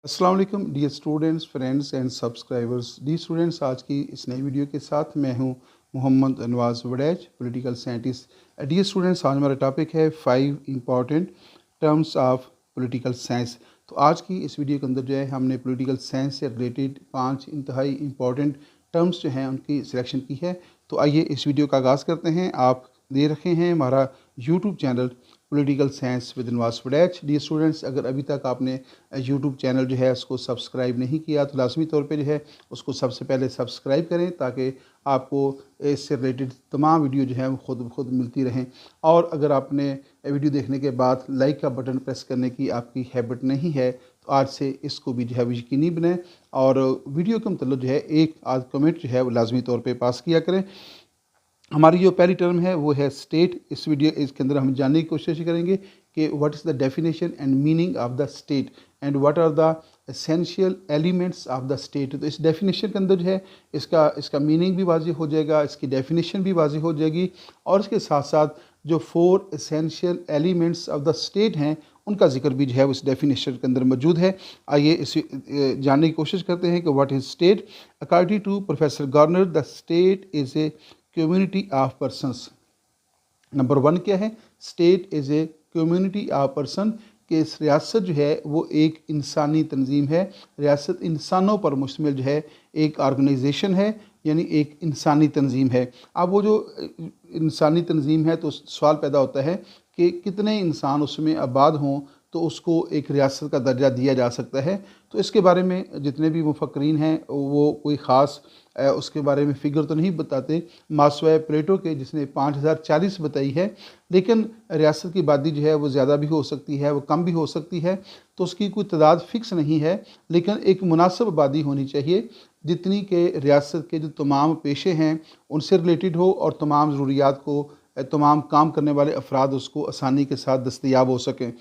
अस्सलाम वालेकुम dear students, friends and subscribers. Dear students, आज की इस नई वीडियो के साथ मैं हूं Mohammad Anwaz Waraich, political scientist. Dear students, आज हमारा टॉपिक है 5 important terms of political science. तो आज की इस वीडियो के अंदर जो है हमने पॉलिटिकल साइंस से रिलेटेड 5 इंतहाई इम्पॉर्टेंट टर्म्स जो हैं उनकी सिलेक्शन की है। तो आइए इस वीडियो का आगाज़ करते हैं। आप दे रखे हैं हमारा YouTube channel political science with Anwaz Waraich. Dear students, अगर अभी तक आपने यूट्यूब चैनल जो है उसको सब्सक्राइब नहीं किया तो लाजमी तौर पे जो है उसको सबसे पहले सब्सक्राइब करें, ताकि आपको इससे रिलेटेड तमाम वीडियो जो है वो खुद ब खुद मिलती रहें। और अगर आपने वीडियो देखने के बाद लाइक का बटन प्रेस करने की आपकी हैबिट नहीं है तो आज से इसको भी जो है यकीनी बनाएं और वीडियो के मतलब जो है एक आध कमेंट जो है वो लाजमी तौर पर पास किया करें। हमारी जो पहली टर्म है वो है स्टेट। इस वीडियो इसके अंदर हम जानने की कोशिश करेंगे कि what is the definition and meaning of the state and what are the essential elements of the state. तो इस डेफिनेशन के अंदर जो है इसका मीनिंग भी वाज़ेह हो जाएगा, इसकी डेफिनेशन भी वाज़ेह हो जाएगी और इसके साथ साथ जो 4 essential elements of the state हैं उनका जिक्र भी जो है उस डेफिनेशन के अंदर मौजूद है। आइए इस जानने की कोशिश करते हैं कि what is state. According to professor Garner, the state is a community of persons. Number 1 क्या है? State is a community of person, कि इस रियासत जो है वो एक इंसानी तंजीम है। रियासत इंसानों पर मुश्तमिल जो है एक ऑर्गेनाइजेशन है, यानी एक इंसानी तंजीम है। अब वो जो इंसानी तंजीम है तो सवाल पैदा होता है कि कितने इंसान उसमें आबाद हों तो उसको एक रियासत का दर्जा दिया जा सकता है। तो इसके बारे में जितने भी मुफक्रीन हैं वो कोई ख़ास उसके बारे में फ़िगर तो नहीं बताते, मास्वे प्लेटो के जिसने 5040 बताई है। लेकिन रियासत की आबादी जो है वो ज़्यादा भी हो सकती है, वो कम भी हो सकती है, तो उसकी कोई तादाद फ़िक्स नहीं है। लेकिन एक मुनासिब आबादी होनी चाहिए जितनी के रियासत के जो तमाम पेशे हैं उनसे रिलेटेड हो और तमाम ज़रूरियात को तमाम काम करने वाले अफराद उसको आसानी के साथ दस्तयाब हो सकें।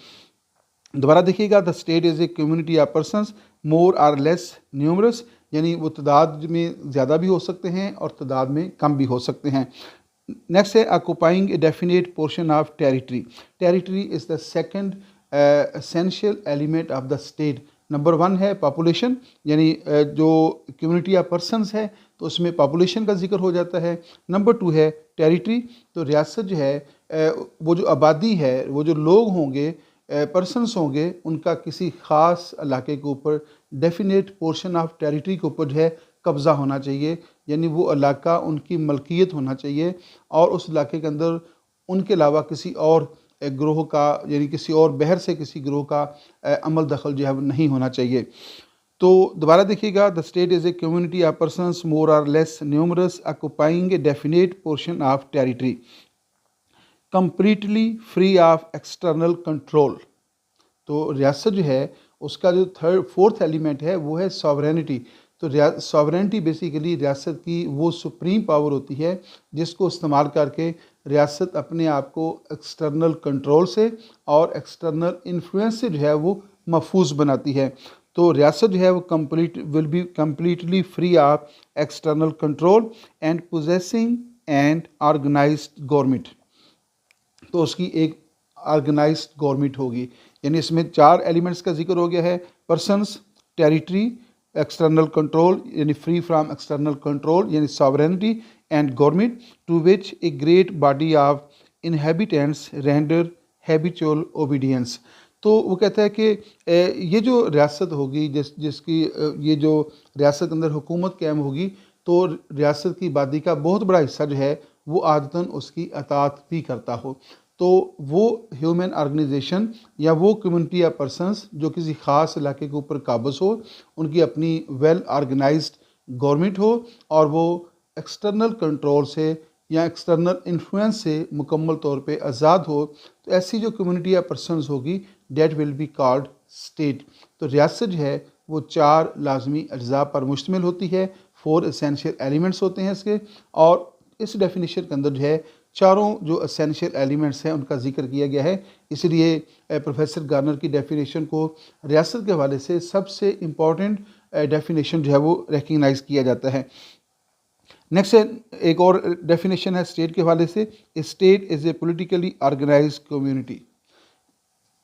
दोबारा देखिएगा, the state is a community of persons more or less numerous, यानी वो तादाद में ज़्यादा भी हो सकते हैं और तादाद में कम भी हो सकते हैं। नेक्स्ट है occupying a definite portion of territory. Territory is the second essential element of the state. Number 1 है पॉपुलेशन, यानी जो कम्युनिटी ऑफ पर्सनस है तो उसमें पॉपुलेशन का जिक्र हो जाता है। नंबर 2 है टेरिटरी, तो रियासत जो है वो जो आबादी है, वो जो लोग होंगे, पर्सनस होंगे, उनका किसी ख़ास इलाके के ऊपर डेफिनेट पोर्शन ऑफ टेरिटरी के ऊपर जो है कब्ज़ा होना चाहिए, यानी वो इलाका उनकी मलकियत होना चाहिए और उस इलाके के अंदर उनके अलावा किसी और ग्रोह का, यानी किसी और बहर से किसी ग्रोह का अमल दखल जो है वो नहीं होना चाहिए। तो दोबारा देखिएगा, the state is a community of persons more or less numerous occupying a definite portion of territory completely free of external control. तो रियासत जो है उसका जो फोर्थ एलिमेंट है वो है सॉवरेनिटी। तो सॉवरेनिटी बेसिकली रियासत की वो सुप्रीम पावर होती है जिसको इस्तेमाल करके रियासत अपने आप को एक्सटर्नल कंट्रोल से और एक्सटर्नल इन्फ्लुएंस से जो है वो महफूज बनाती है। तो रियासत जो है वो will be completely free of external control and possessing and organized government. तो उसकी एक ऑर्गेनाइज्ड गवर्नमेंट होगी, यानी इसमें 4 एलिमेंट्स का जिक्र हो गया है: पर्सनस, टेरिटरी, एक्सटर्नल कंट्रोल यानी फ्री फ्रॉम एक्सटर्नल कंट्रोल यानी sovereignty, and government to which a great body of inhabitants render habitual obedience. तो वो कहता है कि ये जो रियासत होगी जिसकी ये जो रियासत के अंदर हुकूमत कायम होगी, तो रियासत की आबादी का बहुत बड़ा हिस्सा जो है वो आदतन उसकी अतात भी करता हो। तो वो ह्यूमन ऑर्गेनाइजेशन या वो कम्युनिटी या पर्सनस जो किसी ख़ास इलाके के ऊपर काबज़ हो, उनकी अपनी वेल ऑर्गेनाइज्ड गवर्नमेंट हो और वो एक्सटर्नल कंट्रोल से या एक्सटर्नल इन्फ्लुएंस से मुकम्मल तौर पे आज़ाद हो, तो ऐसी जो कम्युनिटी या पर्सनस होगी that will be called state. तो रियासत जो है वो 4 लाजमी अज्जा पर मुश्तमिल होती है, 4 एसेंशियल एलिमेंट्स होते हैं इसके, और इस डेफिनेशन के अंदर जो है चारों जो एसेंशियल एलिमेंट्स हैं उनका जिक्र किया गया है। इसलिए प्रोफेसर गार्नर की डेफिनेशन को रियासत के हवाले से सबसे इम्पॉर्टेंट डेफिनेशन जो है वो रिकग्नाइज़ किया जाता है। नेक्स्ट एक और डेफिनेशन है स्टेट के हवाले से: state is a politically organized community.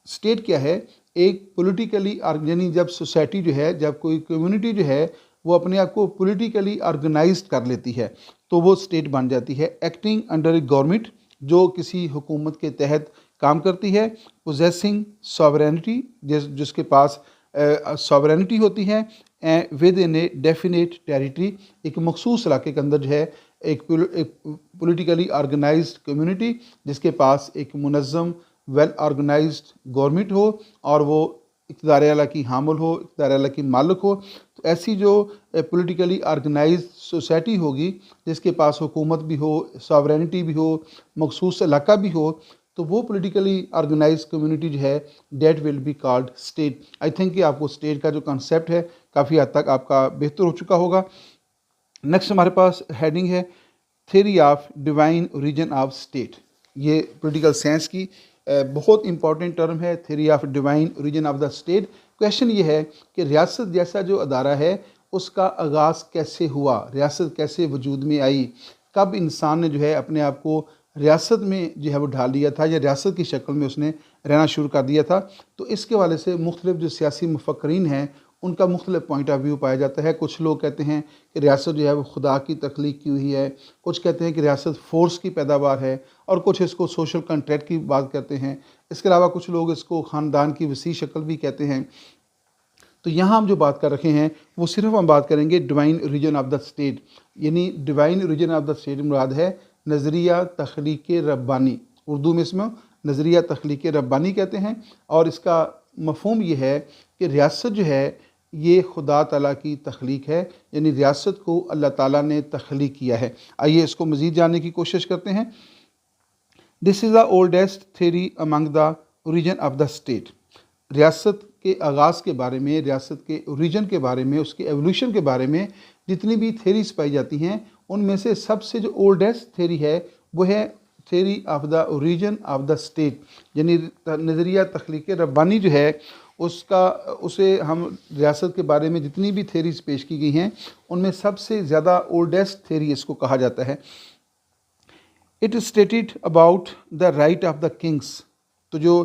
State क्या है? एक पॉलिटिकली यानी जब सोसाइटी जो है, जब कोई कम्युनिटी जो है वो अपने आप को पॉलिटिकली ऑर्गेनाइज्ड कर लेती है तो वो स्टेट बन जाती है। एक्टिंग अंडर ए गवर्नमेंट, जो किसी हुकूमत के तहत काम करती है। पोजेसिंग सॉवरेनिटी, जिसके पास सॉवरेनिटी होती है। With in a definite territory, एक मखसूस इलाके के अंदर जो है एक पॉलिटिकली ऑर्गेनाइज्ड कम्युनिटी जिसके पास एक मुनज़्ज़म वेल ऑर्गेनाइज्ड गवर्नमेंट हो और वो इक़्तिदार आला की हामिल हो, इक़्तिदार आला की मालिक हो। तो ऐसी जो पॉलिटिकली ऑर्गेनाइज्ड सोसाइटी होगी जिसके पास हुकूमत भी हो, सॉवरेनिटी भी हो, मखसूस इलाका भी हो, तो वो पॉलिटिकली ऑर्गेनाइज्ड कम्युनिटी जो है that will be called state. I think कि आपको स्टेट का जो कॉन्सेप्ट है काफ़ी हद तक आपका बेहतर हो चुका होगा। नेक्स्ट हमारे पास हेडिंग है theory of divine origin of state. ये पॉलिटिकल साइंस की बहुत इंपॉर्टेंट टर्म है, theory of divine origin of the state. Question ये है कि रियासत जैसा जो अदारा है उसका आगाज़ कैसे हुआ, रियासत कैसे वजूद में आई, कब इंसान ने जो है अपने आप को रियासत में जो है वो ढाल दिया था या रियासत की शक्ल में उसने रहना शुरू कर दिया था। तो इसके वाले से मुख्तलिफ जो सियासी मुफक्रीन हैं उनका मुख्तलिफ पॉइंट ऑफ व्यू पाया जाता है। कुछ लोग कहते हैं कि रियासत जो है वो खुदा की तख्लीक की हुई है, कुछ कहते हैं कि रियासत फोर्स की पैदावार है, और कुछ इसको सोशल कॉन्ट्रैक्ट की बात करते हैं। इसके अलावा कुछ लोग इसको ख़ानदान की वसी शक्ल भी कहते हैं। तो यहाँ हम जो बात कर रहे हैं वो सिर्फ हम बात करेंगे divine origin of the state, यानी divine origin of the state मुराद है नज़रिया तख्लीक रब्बानी। उर्दू में इसमें नज़रिया तख्लीक रब्बानी कहते हैं, और इसका मफ़हूम ये है कि रियासत जो है ये खुदा ताला की तख्लीक है, यानी रियासत को अल्लाह ताला ने तख्लीक किया है। आइए इसको मज़ीद जानने की कोशिश करते हैं। This is the oldest theory among the origin of the state. रियासत के आगाज़ के बारे में, रियासत के ओरिजिन के बारे में, उसके एवोल्यूशन के बारे में जितनी भी थ्योरीज पाई जाती हैं उनमें से सबसे जो ओल्डेस्ट थ्योरी है वो है theory of the origin of the state, यानी नज़रिया तख्लीक रब्बानी जो है उसे हम रियासत के बारे में जितनी भी थ्योरीज पेश की गई हैं उनमें सबसे ज़्यादा ओल्डेस्ट थ्योरी इसको कहा जाता है। It stated about the right of the kings. तो जो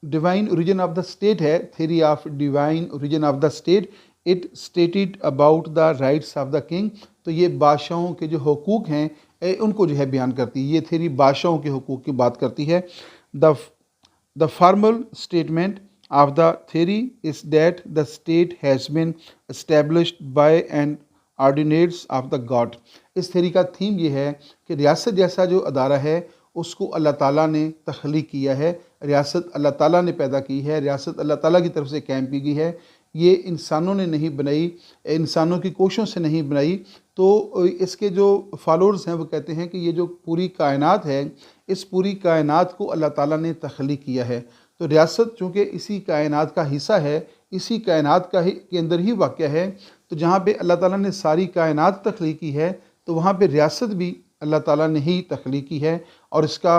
divine origin of the state है, theory of divine origin of the state, it stated about the rights of the king. तो ये बादशाहों के जो हुकूक हैं उनको जो है बयान करती है। ये थ्योरी बादशाहों के हुकूक की बात करती है। The formal statement of the theory is that the state has been established by an ordinance of the God। इस थ्योरी का थीम ये है कि रियासत जैसा जो अदारा है उसको अल्लाह ताला ने तख्लीक किया है, रियासत अल्लाह ताला ने पैदा की है, रियासत अल्लाह ताला की तरफ से कायम की गई है। ये इंसानों ने नहीं बनाई, इंसानों की कोशिशों से नहीं बनाई। तो इसके जो फॉलोअर्स हैं वो कहते हैं कि ये जो पूरी कायनात है इस पूरी कायनात को अल्लाह ताला ने तख्लीक किया है। तो रियासत चूँकि इसी कायनात का हिस्सा है, इसी कायनात का ही के अंदर ही वाक़या है, तो जहाँ पे अल्लाह ताला ने सारी कायनात तख्लीक की है तो वहाँ पे रियासत भी अल्लाह ताला ने ही तख्लीक की है। और इसका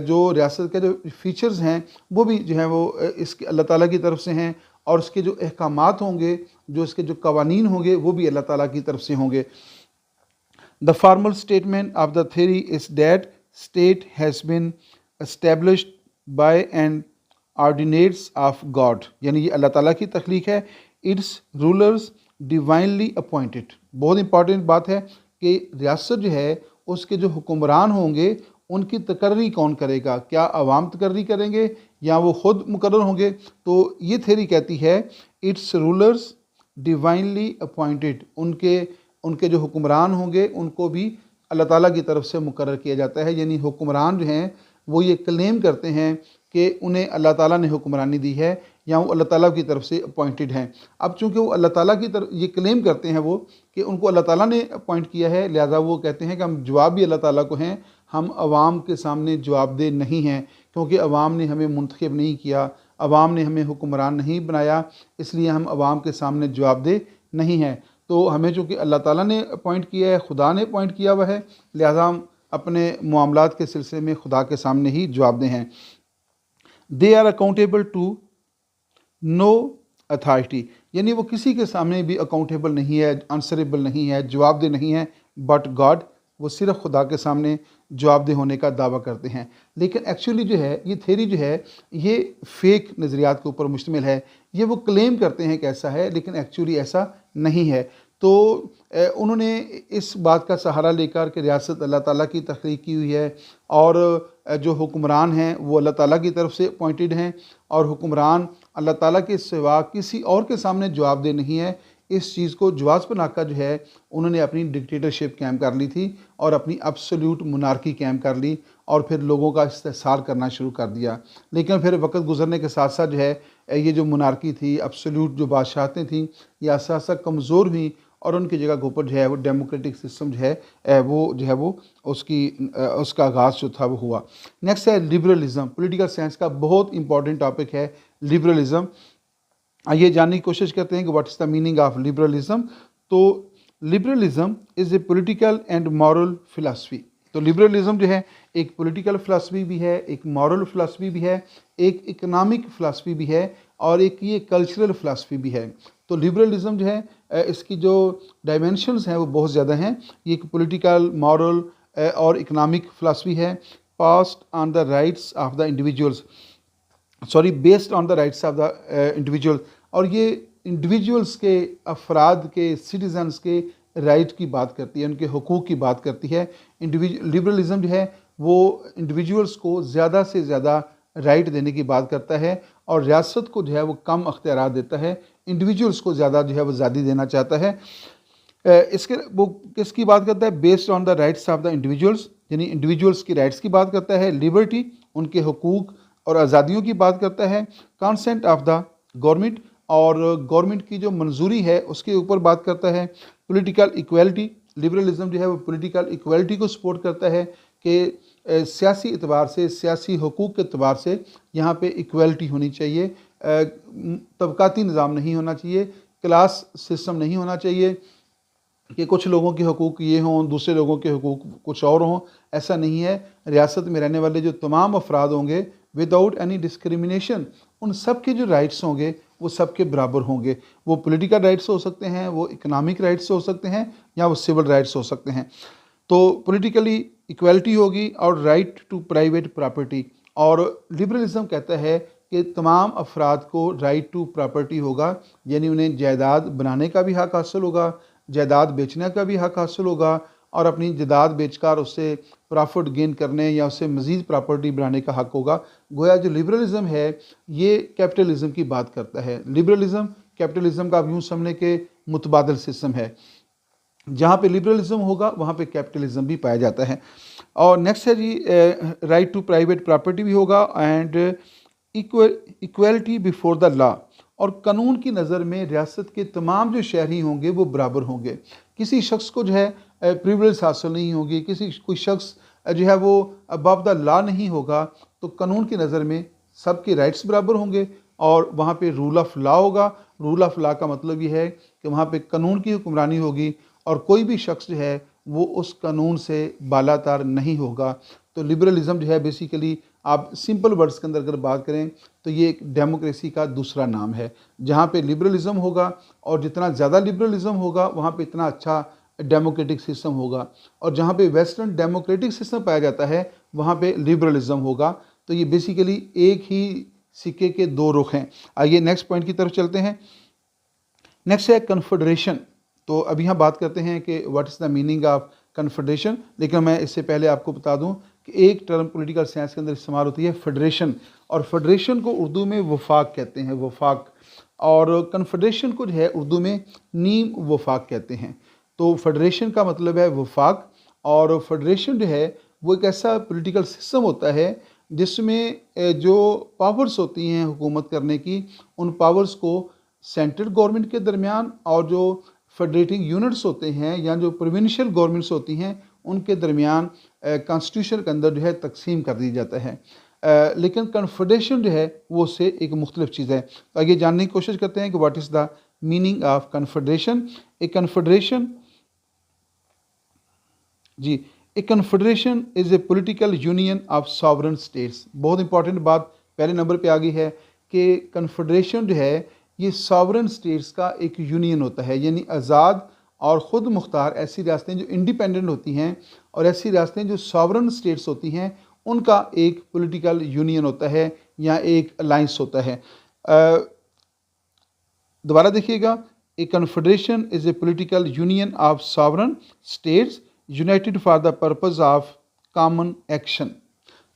जो रियासत के जो फीचर्स हैं वो भी जो है वो इसके अल्लाह ताला की तरफ से हैं, और उसके जो अहकामात होंगे, जो इसके जो कवानीन होंगे वो भी अल्लाह ताला की तरफ से होंगे। The formal statement of the theory is that state has been established by an ordinance of God, यानी ये अल्लाह ताला की तख्लीक है। Its rulers divinely appointed. बहुत इंपॉर्टेंट बात है कि रियासत जो है उसके जो हुक्मरान होंगे उनकी तकर्री कौन करेगा, क्या अवाम तकर्री करेंगे या वो ख़ुद मुकर्रर होंगे। तो ये थ्योरी कहती है इट्स रूलर्स डिवाइनली अपॉइंटेड, उनके जो हुक्मरान होंगे उनको भी अल्लाह ताला की तरफ से मुकर्रर किया जाता है। यानी हुक्मरान जो हैं वो ये क्लेम करते हैं कि उन्हें अल्लाह ताला ने हुक्मरानी दी है या वो अल्लाह ताला की तरफ से अपॉइंटेड हैं। अब चूँकि वो अल्लाह ताला की तरफ ये क्लेम करते हैं वो कि उनको अल्लाह ताला ने अपॉइंट किया है, लिहाजा वो कहते हैं कि हम जवाब भी अल्लाह ताला को हैं, हम अवाम के सामने जवाबदेह नहीं हैं, क्योंकि अवाम ने हमें मुंतखब नहीं किया, अवाम ने हमें हुक्मरान नहीं बनाया, इसलिए हम अवाम के सामने जवाबदेह नहीं हैं। तो हमें चूँकि अल्लाह ताला ने अपॉइंट किया है, खुदा ने अपॉइंट किया हुआ है, लिहाजा हम अपने मामलात के सिलसिले में खुदा के सामने ही जवाबदेह हैं। They are accountable to no authority, यानी वो किसी के सामने भी अकाउंटेबल नहीं है, आंसरेबल नहीं है, जवाबदेह नहीं है, बट गॉड, वो सिर्फ खुदा के सामने जवाबदेह होने का दावा करते हैं। लेकिन एक्चुअली जो है ये थ्योरी जो है ये फेक नज़रियात के ऊपर मुश्तमिल है। ये वो क्लेम करते हैं कि ऐसा है, लेकिन एक्चुअली ऐसा नहीं है। तो उन्होंने इस बात का सहारा लेकर कि रियासत अल्लाह ताला की तख्लीक की हुई है और जो हुक्मरान हैं वो अल्लाह ताला की तरफ से अपॉइंटेड हैं और हुक्मरान अल्लाह ताला के सिवा किसी और के सामने जवाबदेह नहीं है, इस चीज़ को जवाज़ बनाकर जो है उन्होंने अपनी डिक्टेटरशिप कायम कर ली थी और अपनी एब्सोल्यूट मोनार्की कायम कर ली और फिर लोगों का इस्तेसार करना शुरू कर दिया। लेकिन फिर वक्त गुजरने के साथ साथ जो है ये जो मोनार्की थी, एब्सोल्यूट जो बादशाहतें थीं, ये आहिस्ता आहिस्ता कमज़ोर हुई और उनकी जगह के ऊपर जो है वो डेमोक्रेटिक सिस्टम जो है वो उसका आगाज़ जो था वो हुआ। नेक्स्ट है लिबरलिज़म। पॉलिटिकल साइंस का बहुत इंपॉर्टेंट टॉपिक है लिबरलिज़म। आइए जानने की कोशिश करते हैं कि what is the meaning of liberalism. तो liberalism is a political and moral philosophy. तो लिबरलिज़म जो है एक पॉलिटिकल फ़िलासफ़ी भी है, एक मॉरल फ़िलासफ़ी भी है, एक इकनॉमिक फ़िलासफ़ी भी है और एक ये कल्चरल फ़िलासफ़ी भी है। तो लिबरलिज़म जो है इसकी जो डायमेंशंस हैं वो बहुत ज़्यादा हैं। ये एक पॉलिटिकल, मॉरल और इकनॉमिक फ़िलासफ़ी है। Passed on the rights of the individuals, based on the rights of the individual. और ये इंडिविजुअल्स के, अफराद के, सिटीज़न्स के राइट की बात करती है, उनके हुकूक की बात करती है। लिबरलिज़म जो है वो इंडिविजुअल्स को ज़्यादा से ज़्यादा राइट देने की बात करता है और रियासत को जो है वो कम अख्तियारात देता है, इंडिविजुअल्स को ज़्यादा जो है वो ज़्यादा देना चाहता है। इसके वो किसकी बात करता है? Based on the rights of the individuals, यानी इंडिविजुअल्स की राइट्स की बात करता है। लिबर्टी, उनके हुकूक और आज़ादियों की बात करता है। कंसेंट ऑफ द गवर्नमेंट, और गवर्नमेंट की जो मंजूरी है उसके ऊपर बात करता है। पॉलिटिकल इक्वलिटी, लिबरलिज़म जो है वो पॉलिटिकल इक्वलिटी को सपोर्ट करता है कि सियासी एतबार से, सियासी हुकूक के एतबार से यहाँ पे इक्वलिटी होनी चाहिए। तबकाती निज़ाम नहीं होना चाहिए, क्लास सिस्टम नहीं होना चाहिए कि कुछ लोगों के हुकूक ये हों, दूसरे लोगों के हुकूक कुछ और हों। ऐसा नहीं है। रियासत में रहने वाले जो तमाम अफराद होंगे विदाउट एनी डिस्क्रिमिनेशन, उन सब के जो राइट्स होंगे वो सबके बराबर होंगे। वो पॉलिटिकल राइट्स हो सकते हैं, वो इकोनॉमिक राइट्स हो सकते हैं, या वो सिविल राइट्स हो सकते हैं। तो पॉलिटिकली इक्वलिटी होगी और राइट टू प्राइवेट प्रॉपर्टी। और लिबरलिज़म कहता है कि तमाम अफराद को राइट टू प्रॉपर्टी होगा, यानी उन्हें जायदाद बनाने का भी हक़ हासिल होगा, जायदाद बेचने का भी हक़ हासिल होगा और अपनी जायदाद बेचकर उससे प्रॉफिट गेन करने या उससे मज़ीद प्रॉपर्टी बनाने का हक़ होगा। गोया जो लिबरलिज़म है ये कैपिटलिज़म की बात करता है। लिबरलिज़म कैपिटलिज़म का यूँ समझने के मुतबादल सिस्टम है। जहाँ पे लिबरलिज़म होगा वहाँ पे कैपिटलिज़म भी पाया जाता है। और नेक्स्ट है जी राइट टू प्राइवेट प्रॉपर्टी भी होगा and equality before the law. और कानून की नज़र में रियासत के तमाम जो शहरी होंगे वो बराबर होंगे। किसी शख्स को जो है प्रिविलेज हासिल नहीं होगी, कोई शख्स जो है वो अबव द लॉ नहीं होगा। तो कानून की नज़र में सबके राइट्स बराबर होंगे और वहाँ पे रूल ऑफ लॉ होगा। रूल ऑफ लॉ का मतलब ये है कि वहाँ पे कानून की हुक्मरानी होगी और कोई भी शख्स जो है वो उस कानून से बालातर नहीं होगा। तो लिबरलिज़म जो है बेसिकली आप सिंपल वर्ड्स के अंदर अगर बात करें तो ये एक डेमोक्रेसी का दूसरा नाम है। जहाँ पे लिबरलिज़म होगा और जितना ज़्यादा लिबरलिज़म होगा वहाँ पे इतना अच्छा डेमोक्रेटिक सिस्टम होगा, और जहाँ पे वेस्टर्न डेमोक्रेटिक सिस्टम पाया जाता है वहाँ पे लिबरलिज़म होगा। तो ये बेसिकली एक ही सिक्के के दो रुख हैं। आइए नेक्स्ट पॉइंट की तरफ चलते हैं। नेक्स्ट है कन्फेडरेशन। तो अभी यहाँ बात करते हैं कि what is the meaning of confederation, लेकिन मैं इससे पहले आपको बता दूं कि एक टर्म पॉलिटिकल साइंस के अंदर इस्तेमाल होती है फेडरेशन, और फेडरेशन को उर्दू में वफाक कहते हैं, वफाक। और कन्फेडरेशन को जो है उर्दू में नीम वफाक कहते हैं। तो फेडरेशन का मतलब है वफाक, और फेडरेशन जो है वो एक ऐसा पॉलिटिकल सिस्टम होता है जिसमें जो पावर्स होती हैं हुकूमत करने की, उन पावर्स को सेंट्रल गवर्नमेंट के दरमियान और जो फेडरेटिंग यूनिट्स होते हैं या जो प्रोविंशियल गवर्नमेंट्स होती हैं उनके दरमियान कॉन्स्टिट्यूशन के अंदर जो है तकसीम कर दी जाता है। लेकिन कन्फेडरेशन जो है वो उससे एक मुख्तलिफ चीज़ है। तो आगे जानने की कोशिश करते हैं कि what is the meaning of confederation. A confederation जी, a confederation is a political union of sovereign states. बहुत इंपॉर्टेंट बात पहले नंबर पे आ गई है कि कन्फेडरेशन जो है ये सॉवरन स्टेट्स का एक यूनियन होता है, यानी आज़ाद और ख़ुद मुख्तार ऐसी रियासतें जो इंडिपेंडेंट होती हैं और ऐसी रियासतें जो सॉवरन स्टेट्स होती हैं उनका एक पॉलिटिकल यूनियन होता है या एक अलाइंस होता है। दोबारा देखिएगा, a confederation is a political union of sovereign states united for the purpose of common action.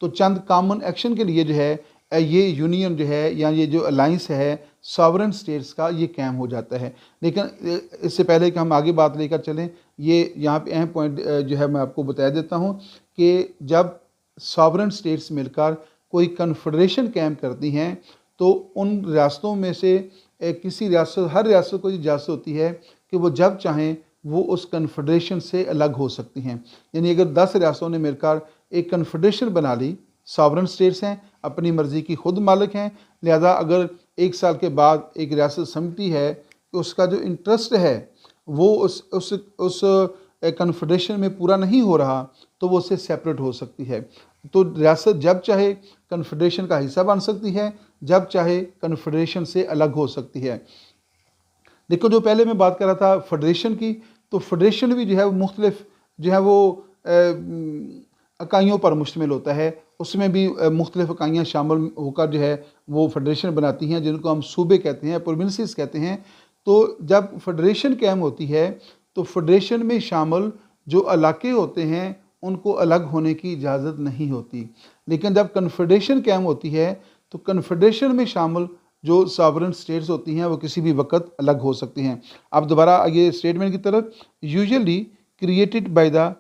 तो चंद कॉमन एक्शन के लिए जो है ये यूनियन जो है या ये जो अलाइंस है सॉवरन स्टेट्स का ये कायम हो जाता है। लेकिन इससे पहले कि हम आगे बात लेकर चलें, ये यहाँ पे अहम पॉइंट जो है मैं आपको बता देता हूँ कि जब सॉवरन स्टेट्स मिलकर कोई कन्फेडरेशन कायम करती हैं तो उन रियासतों में से किसी रियासत, हर रियासत को इजाज़त होती है कि वो जब चाहें वो उस कन्फेडरेशन से अलग हो सकती हैं। यानी अगर 10 रियासतों ने मिलकर एक कन्फेडरेशन बना ली, सॉवरन स्टेट्स हैं, अपनी मर्ज़ी की खुद मालिक हैं, लिहाजा अगर 1 साल के बाद एक रियासत समझती है कि उसका जो इंटरेस्ट है वो उस कन्फेडरेशन में पूरा नहीं हो रहा तो वो उससे सेपरेट हो सकती है। तो रियासत जब चाहे कन्फेडरेशन का हिस्सा बन सकती है, जब चाहे कन्फेडरेशन से अलग हो सकती है। देखो, जो पहले मैं बात कर रहा था फेडरेशन की, तो फेडरेशन भी जो है वो मुख्तलिफ जो है वो इकाइयों पर मुश्तमिल होता है। उसमें भी मुख्तलिफ इकाइयाँ शामिल होकर जो है वो फेडरेशन बनाती हैं, जिनको हम सूबे कहते हैं, प्रोविंसेस कहते हैं। तो जब फेडरेशन कायम होती है तो फेडरेशन में शामिल जो इलाके होते हैं उनको अलग होने की इजाज़त नहीं होती। लेकिन जब कन्फेडरेशन कायम होती है तो कन्फेडरेशन में शामिल जो सॉवरन स्टेट्स होती हैं वो किसी भी वक्त अलग हो सकती हैं। अब दोबारा आइए स्टेटमेंट की तरफ। Usually created by the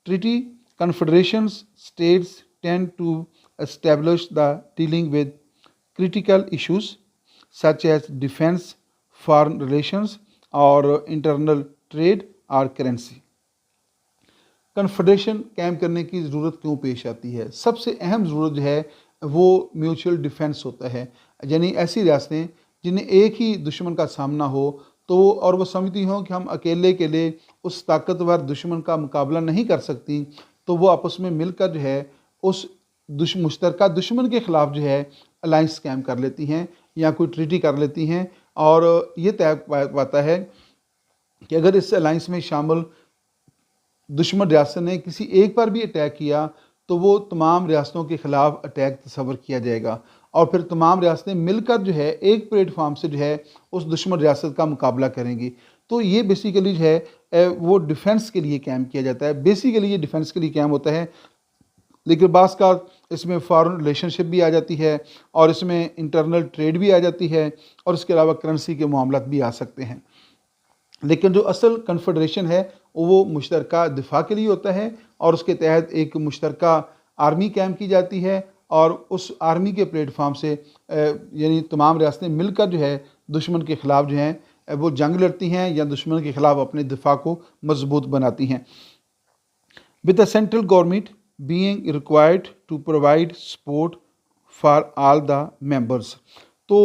treaty, confederations states tend to establish the dealing with critical issues such as defense, foreign relations और internal trade और currency। कन्फेडरेशन कायम करने की ज़रूरत क्यों पेश आती है? सबसे अहम ज़रूरत जो है वो म्यूचुअल डिफेंस होता है। यानी ऐसी रियासतें जिन्हें एक ही दुश्मन का सामना हो तो और वो समझती हों कि हम अकेले के लिए उस ताकतवर दुश्मन का मुकाबला नहीं कर सकती, तो वो आपस में मिलकर जो है उस मुश्तरका दुश्मन के ख़िलाफ़ जो है अलाइंस कायम कर लेती हैं या कोई ट्रीटी कर लेती हैं। और ये तय पाता है कि अगर इस अलाइंस में शामिल दुश्मन रियासत ने किसी एक पर भी अटैक किया तो वो तमाम रियासतों के ख़िलाफ़ अटैक तस्वर किया जाएगा और फिर तमाम रियासतें मिलकर जो है एक प्लेटफार्म से जो है उस दुश्मन रियासत का मुकाबला करेंगी। तो ये बेसिकली जो है वो डिफेंस के लिए कायम किया जाता है। बेसिकली ये डिफेंस के लिए कायम होता है, लेकिन बाज़ का इसमें फॉरेन रिलेशनशिप भी आ जाती है और इसमें इंटरनल ट्रेड भी आ जाती है और इसके अलावा करेंसी के मामलात भी आ सकते हैं। लेकिन जो असल कन्फेडरेशन है वो मुश्तरका दिफा के लिए होता है और उसके तहत एक मुश्तरका आर्मी कायम की जाती है और उस आर्मी के प्लेटफार्म से यानी तमाम रियासतें मिलकर जो है दुश्मन के ख़िलाफ़ जो हैं वो जंग लड़ती हैं या दुश्मन के ख़िलाफ़ अपने दिफा को मजबूत बनाती हैं। With the central government being required to provide support for all the members. तो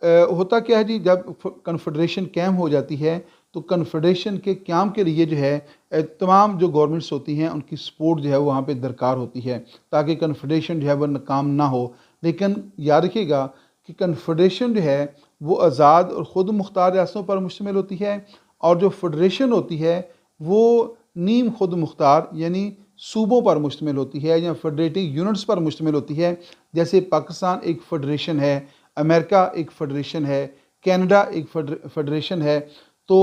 होता क्या है जी, जब कन्फेडरेशन कायम हो जाती है तो कन्फेडरेशन के क़याम के लिए जो है तमाम जो गवर्नमेंट्स होती हैं उनकी सपोर्ट जो है वो वहाँ पे दरकार होती है ताकि कन्फेडरेशन जो है वह नाकाम ना हो। लेकिन याद रखिएगा कि कन्फेडरेशन जो है वो आज़ाद और ख़ुद मुख्तार रियासतों पर मुश्तमिल होती है और जो फेडरेशन होती है वो नीम खुद मुख्तार यानी सूबों पर मुश्तमिल होती है या फेडरेटिव यूनिट्स पर मुश्तमिल होती है। जैसे पाकिस्तान एक फेडरेशन है, अमेरिका एक फेडरेशन है, कनाडा एक फेडरेशन है। तो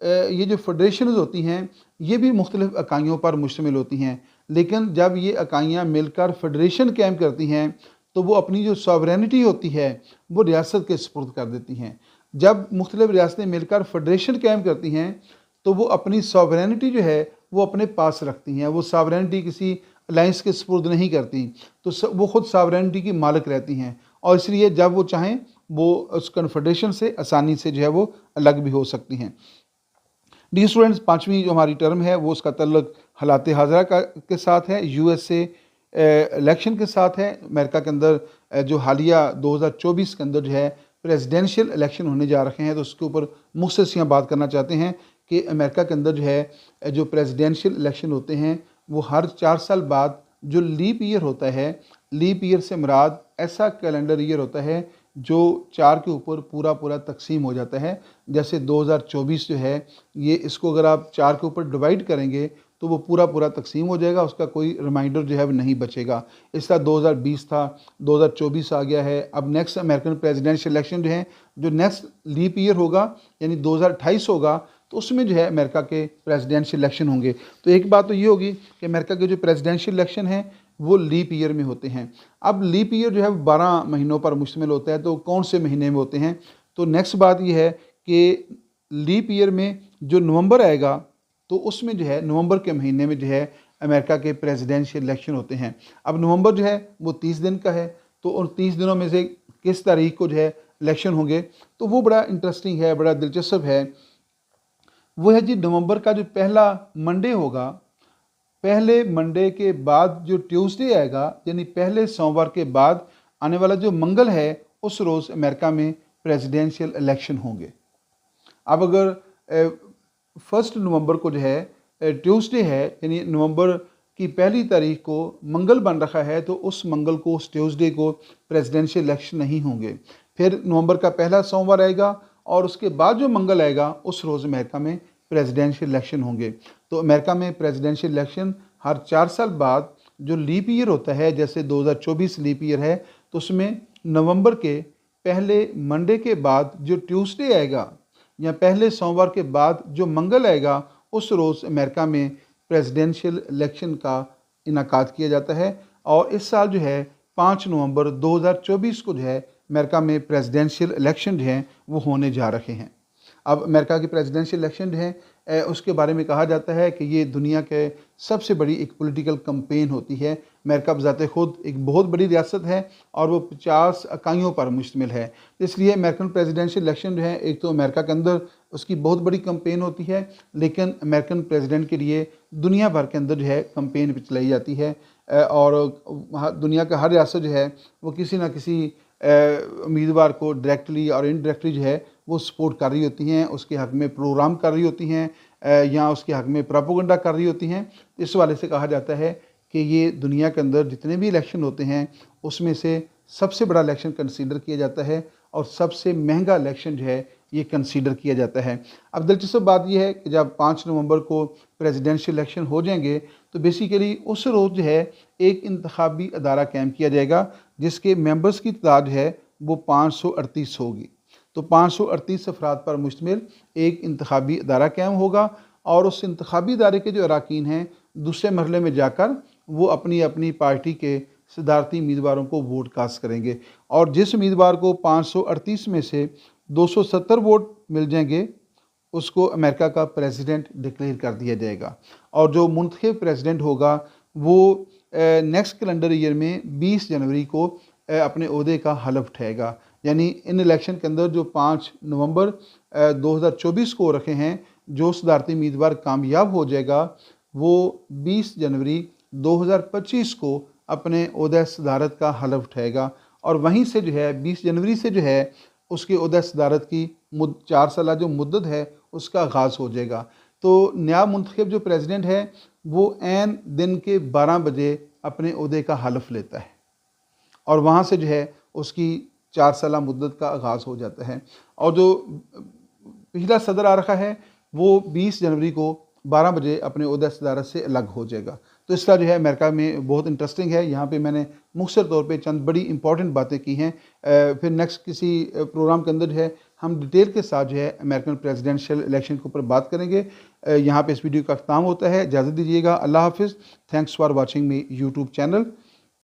ये जो फेडरेशंस होती हैं ये भी मुख्तलिफ़ इकाइयों पर मुश्तमिल होती हैं, लेकिन जब ये इकाइयाँ मिलकर फेडरेशन कायम करती हैं तो वो अपनी जो सॉवरेनिटी होती है वो रियासत के सुपुर्द कर देती हैं। जब मुख्तलिफ़ रियासतें मिलकर फेडरेशन कायम करती हैं तो वो अपनी सॉवरेनिटी जो है वो अपने पास रखती हैं, वो सॉवरेनिटी किसी अलाइंस के सुपुर्द नहीं करती, तो वो ख़ुद सॉवरेनिटी की मालिक रहती हैं और इसलिए जब वो चाहें वो उस कन्फेडरेशन से आसानी से जो है वो अलग भी हो सकती हैं। डी स्टूडेंट्स, पाँचवीं जो हमारी टर्म है वो उसका तल्लुक़ हालात हाज़िरा के साथ है, यूएसए इलेक्शन के साथ है। अमेरिका के अंदर जो हालिया 2024 के अंदर जो है प्रेसिडेंशियल इलेक्शन होने जा रहे हैं, तो उसके ऊपर मुख्तसर यहाँ बात करना चाहते हैं कि अमेरिका के अंदर जो है जो प्रेसिडेंशियल इलेक्शन होते हैं वो हर 4 साल बाद जो लीप ईयर होता है, लीप ईयर से मुराद ऐसा कैलेंडर ईयर होता है जो 4 के ऊपर पूरा पूरा तकसीम हो जाता है। जैसे 2024 जो है ये, इसको अगर आप 4 के ऊपर डिवाइड करेंगे तो वो पूरा पूरा तकसीम हो जाएगा, उसका कोई रिमाइंडर जो है वो नहीं बचेगा। इस तरह 2020 था, 2024 आ गया है। अब नेक्स्ट अमेरिकन प्रेसिडेंशियल इलेक्शन जो है, जो नेक्स्ट लीप ईयर होगा यानी 2028 होगा, तो उसमें जो है अमेरिका के प्रेसिडेंशियल इलेक्शन होंगे। तो एक बात तो ये होगी कि अमेरिका के जो प्रेसिडेंशियल इलेक्शन हैं वो लीप ईयर में होते हैं। अब लीप ईयर जो है 12 महीनों पर मुश्तमिल होता है, तो कौन से महीने में होते हैं? तो नेक्स्ट बात ये है कि लीप ईयर में जो नवंबर आएगा, तो उसमें जो है नवंबर के महीने में जो है अमेरिका के प्रेसिडेंशियल इलेक्शन होते हैं। अब नवंबर जो है वो 30 दिन का है, तो उन 30 दिनों में से किस तारीख को जो है इलेक्शन होंगे, तो वो बड़ा इंटरेस्टिंग है, बड़ा दिलचस्प है। वो है जी नवंबर का जो पहला मंडे होगा, पहले मंडे के बाद जो ट्यूसडे आएगा, यानी पहले सोमवार के बाद आने वाला जो मंगल है, उस रोज़ अमेरिका में प्रेसिडेंशियल इलेक्शन होंगे। अब अगर 1 नवंबर को जो है ट्यूसडे है, यानी नवंबर की पहली तारीख को मंगल बन रखा है, तो उस मंगल को, उस ट्यूसडे को प्रेसिडेंशियल इलेक्शन नहीं होंगे। फिर नवंबर का पहला सोमवार आएगा और उसके बाद जो मंगल आएगा, उस रोज़ अमेरिका में प्रेसिडेंशियल इलेक्शन होंगे। तो अमेरिका में प्रेसिडेंशियल इलेक्शन हर 4 साल बाद जो लीप ईयर होता है, जैसे 2024 लीप ईयर है, तो उसमें नवंबर के पहले मंडे के बाद जो ट्यूसडे आएगा या पहले सोमवार के बाद जो मंगल आएगा, उस रोज़ अमेरिका में प्रेसिडेंशियल इलेक्शन का इनेकाद किया जाता है। और इस साल जो है 5 नवंबर 2024 को जो है अमेरिका में प्रेसिडेंशियल इलेक्शन जो हैं वो होने जा रहे हैं। अब अमेरिका की प्रेसिडेंशियल इलेक्शन जो है उसके बारे में कहा जाता है कि ये दुनिया के सबसे बड़ी एक पॉलिटिकल कैंपेन होती है। अमेरिका बज़ाते खुद एक बहुत बड़ी रियासत है और वो 50 इकाइयों पर मुश्तमिल है। इसलिए अमेरिकन प्रेसिडेंशियल इलेक्शन जो है, एक तो अमेरिका के अंदर उसकी बहुत बड़ी कैंपेन होती है, लेकिन अमेरिकन प्रेसिडेंट के लिए दुनिया भर के अंदर जो है कैंपेन भी चलाई जाती है। और दुनिया का हर रियासत जो है वो किसी न किसी उम्मीदवार को डायरेक्टली और इनडायरेक्टली जो है वो सपोर्ट कर रही होती हैं, उसके हक़ में प्रोग्राम कर रही होती हैं या उसके हक़ में प्रोपेगेंडा कर रही होती हैं। इस वाले से कहा जाता है कि ये दुनिया के अंदर जितने भी इलेक्शन होते हैं, उसमें से सबसे बड़ा इलेक्शन कंसीडर किया जाता है और सबसे महंगा इलेक्शन जो है ये कंसीडर किया जाता है। अब दिलचस्प बात यह है कि जब 5 नवंबर को प्रेसिडेंशियल इलेक्शन हो जाएंगे, तो बेसिकली उस रोज़ जो है एक इंतखाबी अदारा कायम किया जाएगा, जिसके मेंबर्स की तादाद है वो 538 होगी। तो 538 अफराद पर मुश्तमिल एक इंतखाबी अदारा कायम होगा और उस इंतखाबी अदारे के जो अरकान हैं, दूसरे मरहले में जाकर वो अपनी अपनी पार्टी के सदारती उम्मीदवारों को वोट कास्ट करेंगे और जिस उम्मीदवार को 538 में से 270 वोट मिल जाएंगे, उसको अमेरिका का प्रेसिडेंट डिक्लेयर कर दिया जाएगा। और जो मुंतखब प्रेसिडेंट होगा वो नेक्स्ट कैलेंडर ईयर में 20 जनवरी को अपने ओहदे का हलफ उठाएगा। यानी इन इलेक्शन के अंदर जो 5 नवंबर 2024 को रखे हैं, जो सदारती उम्मीदवार कामयाब हो जाएगा, वो 20 जनवरी 2025 को अपने ओहदा सदारत का हलफ उठाएगा और वहीं से जो है 20 जनवरी से जो है उसके ओहदा सदारत की 4 साल जो मुद्दत है उसका आगाज़ हो जाएगा। तो नया मुंतखब जो प्रेसिडेंट है वो ऐन दिन के 12 बजे अपने ओहदे का हलफ लेता है और वहाँ से जो है उसकी 4 साल मुद्दत का आगाज़ हो जाता है। और जो पिछला सदर आ रखा है वो 20 जनवरी को 12 बजे अपने ओहदा सदारत से अलग हो जाएगा। तो इस तरह जो है अमेरिका में बहुत इंटरेस्टिंग है। यहाँ पे मैंने मुख्तसर तौर पे चंद बड़ी इंपॉर्टेंट बातें की हैं। फिर नेक्स्ट किसी प्रोग्राम के अंदर जो है हम डिटेल के साथ जो है अमेरिकन प्रेसिडेंशियल इलेक्शन के ऊपर बात करेंगे। यहाँ पे इस वीडियो का अख्ताम होता है। इजाज़त दीजिएगा। अल्लाह हाफिज़। Thanks for watching me YouTube channel.